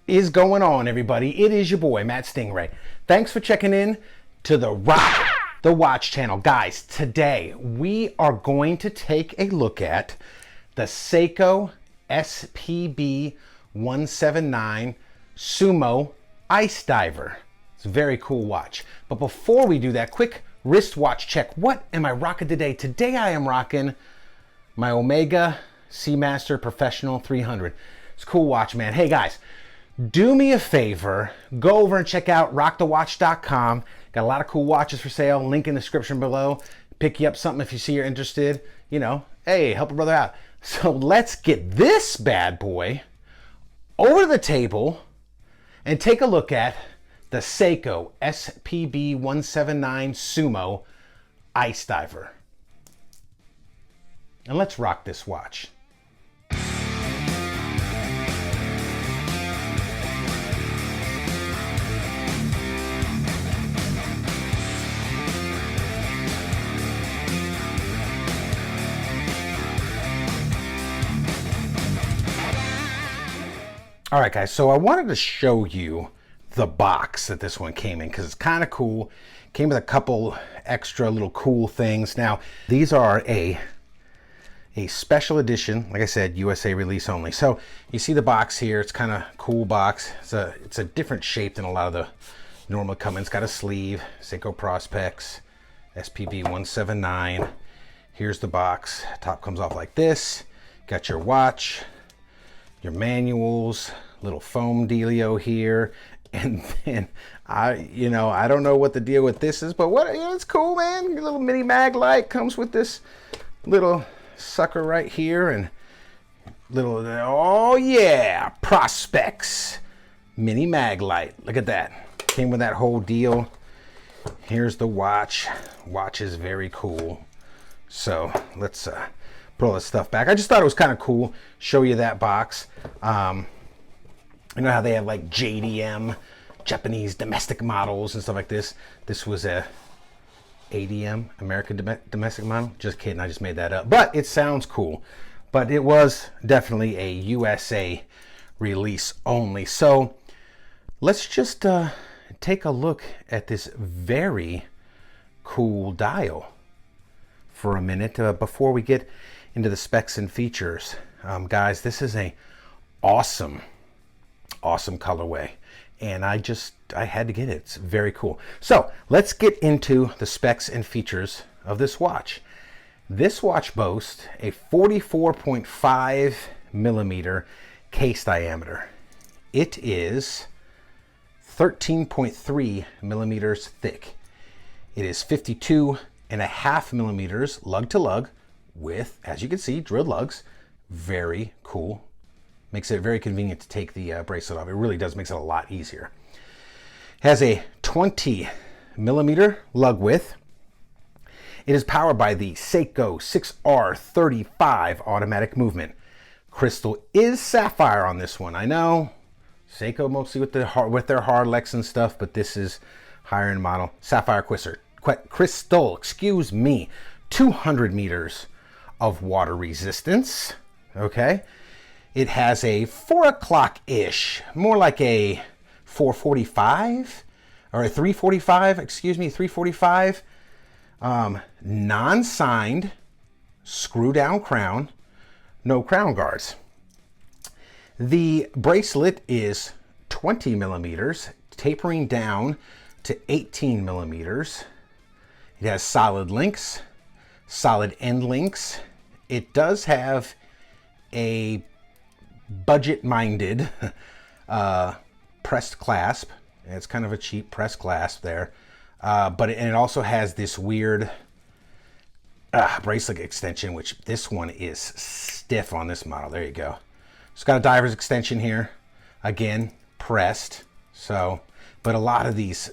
is going on, everybody? It is your boy, Matt Stingray. Thanks for checking in to the Rock the Watch channel. Guys, today we are going to take a look at the Seiko SPB179 Sumo Ice Diver. It's a very cool watch. But before we do that, quick wristwatch check. What am I rocking today? Today I am rocking my Omega Seamaster Professional 300. It's a cool watch, man. Hey guys, do me a favor, go over and check out rockthewatch.com. Got a lot of cool watches for sale. Link in the description below. Pick you up something if you see you're interested. You know, hey, help a brother out. So let's get this bad boy over the table and take a look at the Seiko SPB179 Sumo Ice Diver. And let's rock this watch. All right, guys, so I wanted to show you the box that this one came in because it's kind of cool. Came with a couple extra little cool things. Now, these are a special edition, like I said, USA release only. So you see the box here. It's kind of cool box. It's a different shape than a lot of the normal come in. It's got a sleeve, Seiko Prospects, SPB179. Here's the box. Top comes off like this. Got your watch, your manuals, little foam dealio here, and then I don't know what the deal with this is, but it's cool, man. Your little mini mag light comes with this little sucker right here, and little, oh yeah, Prospects mini mag light. Look at that. Came with that whole deal. Here's the watch. Watch is very cool. So let's put all this stuff back. I just thought it was kind of cool. Show you that box. You know how they have like JDM, Japanese domestic models and stuff like this. This was a ADM, American domestic model. Just kidding, I just made that up. But it sounds cool. But it was definitely a USA release only. So let's just take a look at this very cool dial for a minute before we get into the specs and features. Guys, this is a awesome colorway, and I had to get it. It's very cool. So let's get into the specs and features of this watch. This watch boasts a 44.5 millimeter case diameter. It is 13.3 millimeters thick. It is 52.5 millimeters lug to lug with, as you can see, drilled lugs. Very cool. Makes it very convenient to take the bracelet off. It really does, makes it a lot easier. Has a 20 millimeter lug width. It is powered by the Seiko 6R35 automatic movement. Crystal is sapphire on this one. I know Seiko mostly with their hard Lex and stuff, but this is higher end model. Sapphire crystal, excuse me. 200 meters of water resistance. Okay. It has a 4 o'clock-ish, more like a 445 or a 345, excuse me, 345 non-signed screw-down crown, no crown guards. The bracelet is 20 millimeters, tapering down to 18 millimeters. It has solid links, solid end links. It does have a budget-minded pressed clasp. It's kind of a cheap pressed clasp there, but it also has this weird bracelet extension, which this one is stiff on this model. There you go. It's got a diver's extension here, again pressed. So, but a lot of these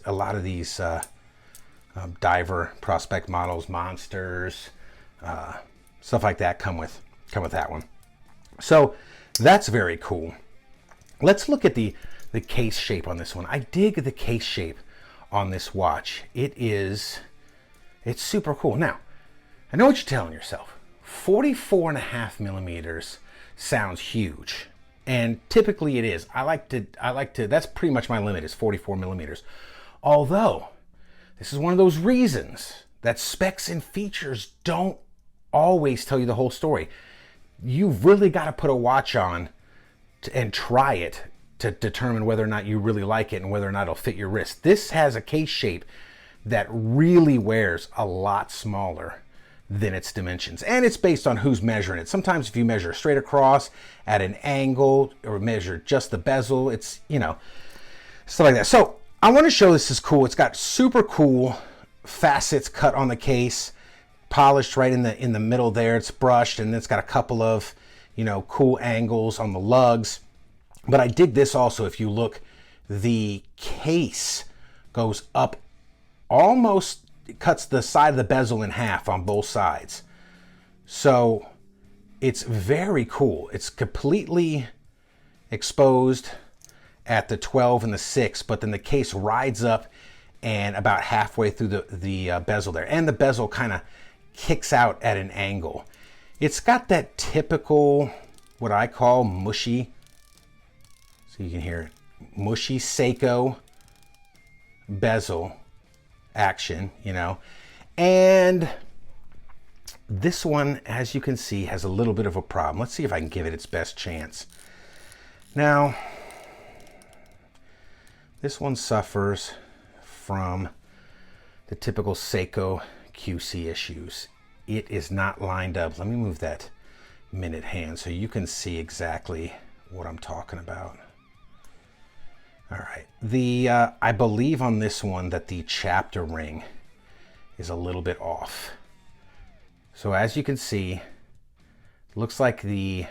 diver prospect models, monsters, stuff like that come with that one. So that's very cool. Let's look at the case shape on this one. I dig the case shape on this watch. It's super cool. Now, I know what you're telling yourself. 44.5 millimeters sounds huge. And typically it is. I like to, that's pretty much my limit, is 44 millimeters. Although, this is one of those reasons that specs and features don't always tell you the whole story. You've really got to put a watch on and try it to determine whether or not you really like it and whether or not it'll fit your wrist. This has a case shape that really wears a lot smaller than its dimensions. And it's based on who's measuring it. Sometimes if you measure straight across at an angle or measure just the bezel, it's, you know, stuff like that. So I want to show this is cool. It's got super cool facets cut on the case, polished right in the middle there. It's brushed, and it's got a couple of, you know, cool angles on the lugs. But I dig this also. If you look, the case goes up almost, it cuts the side of the bezel in half on both sides. So it's very cool. It's completely exposed at the 12 and the 6, but then the case rides up and about halfway through the bezel there. And the bezel kind of kicks out at an angle. It's got that typical, what I call mushy, so you can hear it, mushy Seiko bezel action, you know. And this one, as you can see, has a little bit of a problem. Let's see if I can give it its best chance. Now, this one suffers from the typical Seiko QC issues. It is not lined up. Let me move that minute hand so you can see exactly what I'm talking about. All right, I believe on this one that the chapter ring is a little bit off. So as you can see, looks like the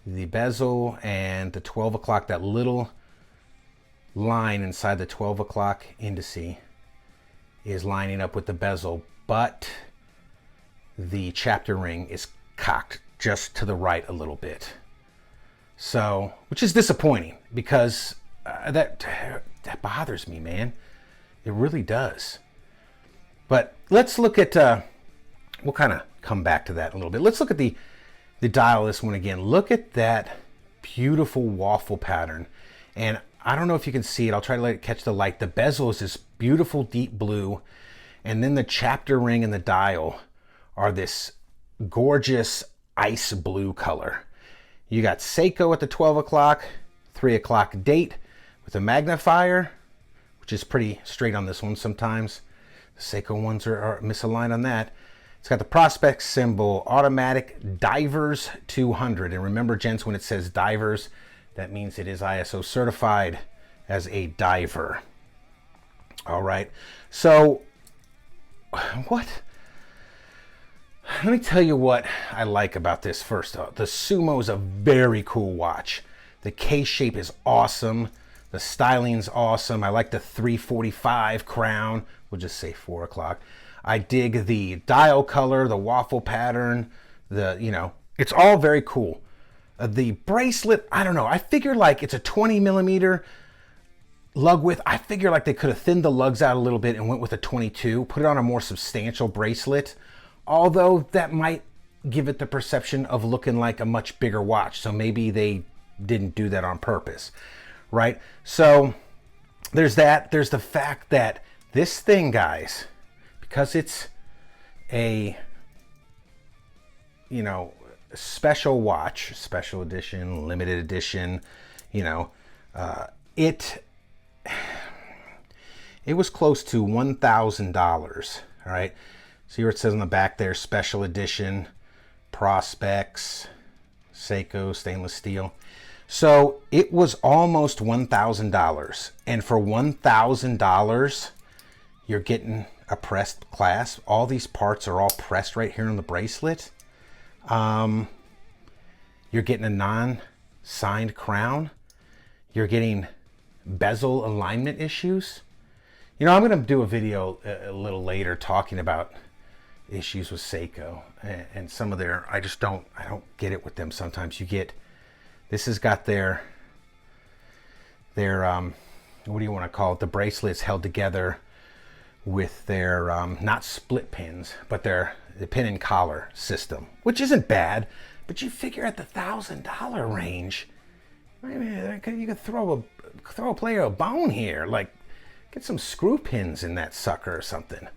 bezel and the 12 o'clock, that little line inside the 12 o'clock indice is lining up with the bezel, but the chapter ring is cocked just to the right a little bit. So, which is disappointing, because that bothers me, man. It really does. But let's look at, we'll kind of come back to that a little bit. Let's look at the dial of this one again. Look at that beautiful waffle pattern. And I don't know if you can see it. I'll try to let it catch the light. The bezel is this beautiful deep blue. And then the chapter ring and the dial are this gorgeous ice blue color. You got Seiko at the 12 o'clock, 3 o'clock date with a magnifier, which is pretty straight on this one sometimes. The Seiko ones are misaligned on that. It's got the Prospex symbol, automatic divers 200. And remember, gents, when it says divers, that means it is ISO certified as a diver. All right. So what? Let me tell you what I like about this first. The Sumo is a very cool watch. The case shape is awesome. The styling's awesome. I like the 345 crown. We'll just say 4 o'clock. I dig the dial color, the waffle pattern, it's all very cool. The bracelet, I don't know. I figure like it's a 20 millimeter lug width. I figure like they could have thinned the lugs out a little bit and went with a 22, put it on a more substantial bracelet. Although that might give it the perception of looking like a much bigger watch. So maybe they didn't do that on purpose, right? So there's that. There's the fact that this thing, guys, because it's a, special watch, special edition, limited edition, it was close to $1,000, all right? See where it says on the back there, special edition, Prospex, Seiko, stainless steel. So it was almost $1,000. And for $1,000, you're getting a pressed clasp. All these parts are all pressed right here on the bracelet. You're getting a non-signed crown. You're getting bezel alignment issues. I'm going to do a video a little later talking about issues with Seiko and some of their, I don't get it with them sometimes. This has got their what do you want to call it? The bracelets held together with their, not split pins, but the pin and collar system, which isn't bad, But you figure at the $1,000 range, maybe you could throw a player a bone here, like get some screw pins in that sucker or something.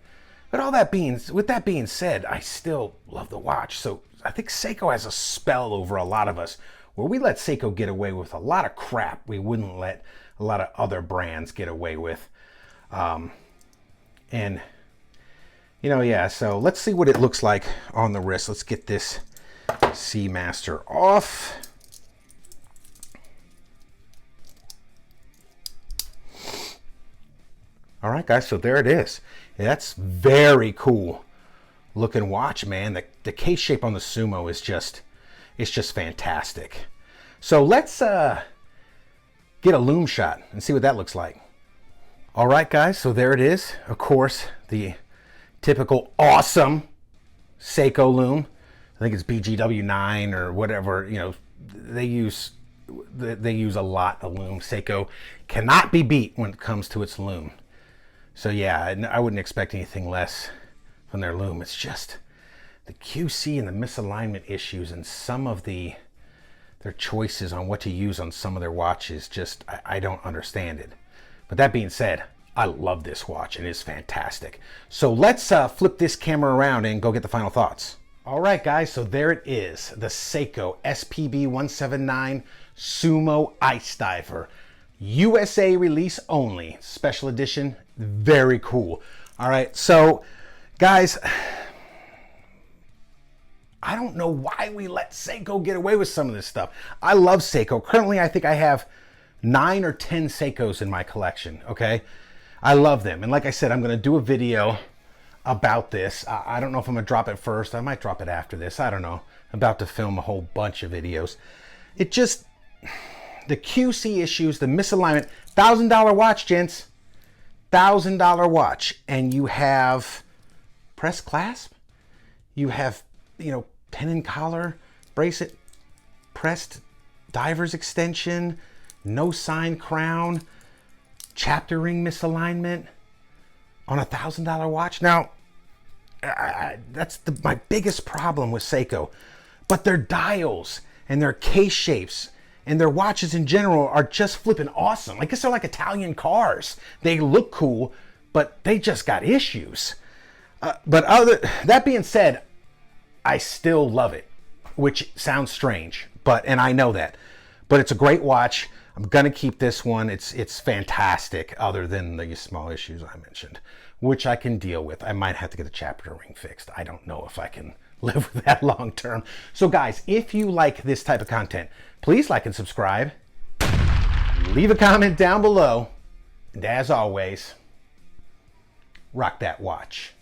But with that being said, I still love the watch. So I think Seiko has a spell over a lot of us where we let Seiko get away with a lot of crap we wouldn't let a lot of other brands get away with. And you know, yeah, so let's see what it looks like on the wrist. Let's get this Seamaster off. All right, guys, so there it is. Yeah, that's very cool looking watch, man. The case shape on the Sumo is just, it's just fantastic. So let's get a loom shot and see what that looks like. All right, guys, so there it is. Of course, the typical awesome Seiko loom. I think it's BGW9 or whatever, you know, they use a lot of loom. Seiko cannot be beat when it comes to its loom. So yeah, I wouldn't expect anything less from their loom. It's just the QC and the misalignment issues and some of their choices on what to use on some of their watches, just I don't understand it. But that being said, I love this watch. It is fantastic. So let's flip this camera around and go get the final thoughts. All right, guys, so there it is. The Seiko SPB179 Sumo Ice Diver. USA release only. Special edition. Very cool. All right, so guys, I don't know why we let Seiko get away with some of this stuff. I love Seiko. Currently, I think I have 9 or 10 Seikos in my collection, okay? I love them. And like I said, I'm going to do a video about this. I don't know if I'm going to drop it first. I might drop it after this. I don't know. I'm about to film a whole bunch of videos. It just, the QC issues, the misalignment. $1,000 watch, gents. $1,000 watch. And you have press clasp. You have, you know, pin and collar, bracelet, pressed diver's extension, no sign crown, chapter ring misalignment on a $1,000 watch. Now, that's my biggest problem with Seiko. But their dials and their case shapes and their watches in general are just flipping awesome. I guess they're like Italian cars. They look cool, but they just got issues. That being said, I still love it, which sounds strange, and I know that. But it's a great watch. I'm gonna keep this one. It's fantastic, other than the small issues I mentioned, which I can deal with. I might have to get the chapter ring fixed. I don't know if I can live with that long term. So guys, if you like this type of content, please like and subscribe. Leave a comment down below. And as always, rock that watch.